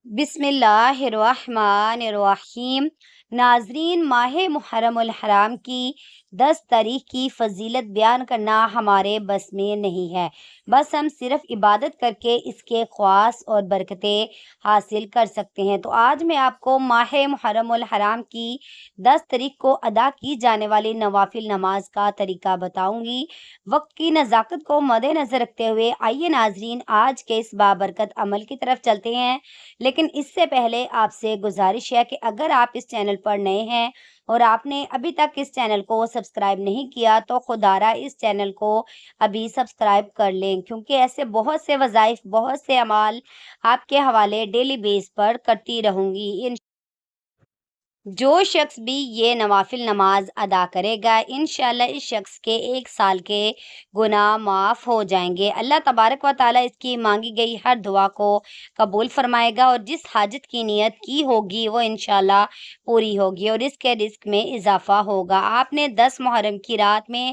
بسم اللہ الرحمن الرحیم۔ ناظرین، ماہ محرم الحرام کی 10 تاریخ کی فضیلت بیان کرنا ہمارے بس میں نہیں ہے، بس ہم صرف عبادت کر کے اس کے خواص اور برکتیں حاصل کر سکتے ہیں۔ تو آج میں آپ کو ماہ محرم الحرام کی 10 تاریخ کو ادا کی جانے والی نوافل نماز کا طریقہ بتاؤں گی۔ وقت کی نزاکت کو مد نظر رکھتے ہوئے آئیے ناظرین آج کے اس بابرکت عمل کی طرف چلتے ہیں، لیکن اس سے پہلے آپ سے گزارش ہے کہ اگر آپ اس چینل پر نئے ہیں اور آپ نے ابھی تک اس چینل کو سبسکرائب نہیں کیا تو خدارہ اس چینل کو ابھی سبسکرائب کر لیں، کیونکہ ایسے بہت سے وظائف، بہت سے اعمال آپ کے حوالے ڈیلی بیس پر کرتی رہوں گی۔ جو شخص بھی یہ نوافل نماز ادا کرے گا انشاءاللہ اس شخص کے 1 سال کے گناہ معاف ہو جائیں گے۔ اللہ تبارک و تعالیٰ اس کی مانگی گئی ہر دعا کو قبول فرمائے گا، اور جس حاجت کی نیت کی ہوگی وہ انشاءاللہ پوری ہوگی اور اس کے رزق میں اضافہ ہوگا۔ آپ نے 10 محرم کی رات میں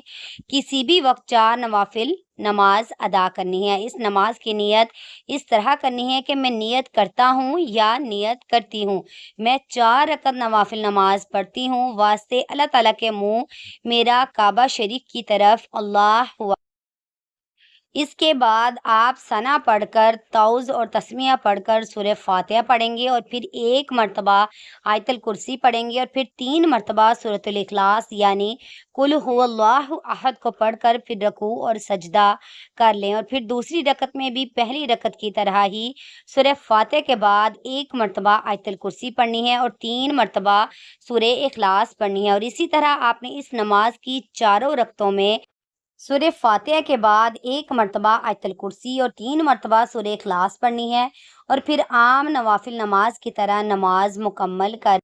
کسی بھی وقت 4 نوافل نماز ادا کرنی ہے۔ اس نماز کی نیت اس طرح کرنی ہے کہ میں نیت کرتا ہوں یا نیت کرتی ہوں، میں 4 رکعت نوافل نماز پڑھتی ہوں، واسطے اللہ تعالیٰ کے منہ میرا کعبہ شریف کی طرف اللہ ہوا۔ اس کے بعد آپ ثنا پڑھ کر، تعوذ اور تسمیہ پڑھ کر سورہ فاتحہ پڑھیں گے، اور پھر 1 مرتبہ آیت الکرسی پڑھیں گے، اور پھر 3 مرتبہ سورۃ الاخلاص یعنی قل هو اللہ احد کو پڑھ کر پھر رکوع اور سجدہ کر لیں، اور پھر دوسری رکعت میں بھی پہلی رکعت کی طرح ہی سورہ فاتحہ کے بعد 1 مرتبہ آیت الکرسی پڑھنی ہے اور 3 مرتبہ سورہ اخلاص پڑھنی ہے، اور اسی طرح آپ نے اس نماز کی چاروں رکعتوں میں سورہ فاتحہ کے بعد 1 مرتبہ آیت الکرسی اور 3 مرتبہ سورہ اخلاص پڑھنی ہے، اور پھر عام نوافل نماز کی طرح نماز مکمل کر۔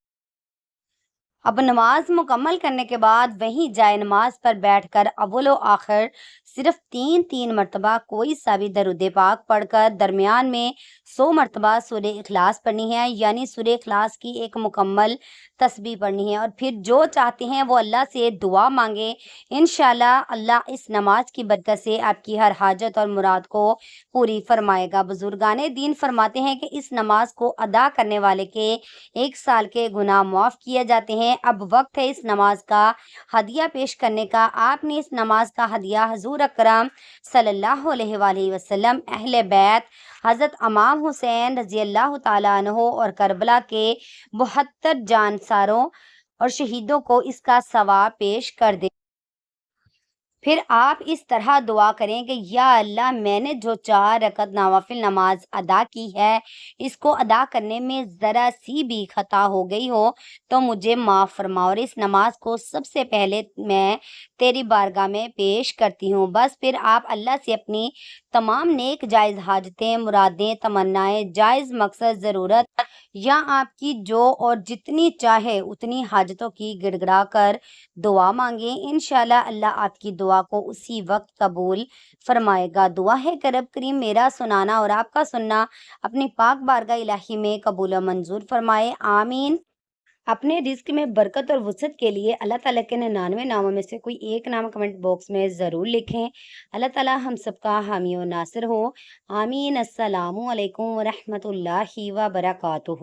اب نماز مکمل کرنے کے بعد وہیں جائے نماز پر بیٹھ کر اول و آخر صرف 3 مرتبہ کوئی سا بھی درود پاک پڑھ کر درمیان میں 100 مرتبہ سورہ اخلاص پڑھنی ہے، یعنی سورہ اخلاص کی ایک مکمل تسبیح پڑھنی ہے، اور پھر جو چاہتے ہیں وہ اللہ سے دعا مانگیں، انشاءاللہ اللہ اس نماز کی برکت سے آپ کی ہر حاجت اور مراد کو پوری فرمائے گا۔ بزرگان دین فرماتے ہیں کہ اس نماز کو ادا کرنے والے کے 1 سال کے گناہ معاف کیے جاتے ہیں۔ اب وقت ہے اس نماز کا ہدیہ پیش کرنے کا۔ آپ نے اس نماز کا ہدیہ حضور اکرم صلی اللہ علیہ وآلہ وسلم، اہل بیت حضرت امام حسین رضی اللہ تعالیٰ عنہ اور کربلا کے 72 جانساروں اور شہیدوں کو اس کا ثواب پیش کر دیں۔ پھر آپ اس طرح دعا کریں کہ یا اللہ، میں نے جو 4 رکعت نوافل نماز ادا کی ہے، اس کو ادا کرنے میں ذرا سی بھی خطا ہو گئی ہو تو مجھے معاف فرما، اور اس نماز کو سب سے پہلے میں تیری بارگاہ میں پیش کرتی ہوں۔ بس پھر آپ اللہ سے اپنی تمام نیک جائز حاجتیں، مرادیں، تمنائیں، جائز مقصد، ضرورت یا آپ کی جو اور جتنی چاہے اتنی حاجتوں کی گڑ گڑا کر دعا مانگیں، انشاءاللہ اللہ آپ کی دعا کو اسی وقت قبول فرمائے گا۔ دعا ہے کہ رب کریم میرا سنانا اور آپ کا سننا اپنی پاک بارگاہ الہی میں قبول و منظور فرمائے، آمین۔ اپنے رزق میں برکت اور وسعت کے لیے اللہ تعالیٰ کے 99 ناموں میں سے کوئی ایک نام کمنٹ باکس میں ضرور لکھیں۔ اللہ تعالیٰ ہم سب کا حامی و ناصر ہو، آمین۔ السلام علیکم ورحمۃ اللہ وبرکاتہ۔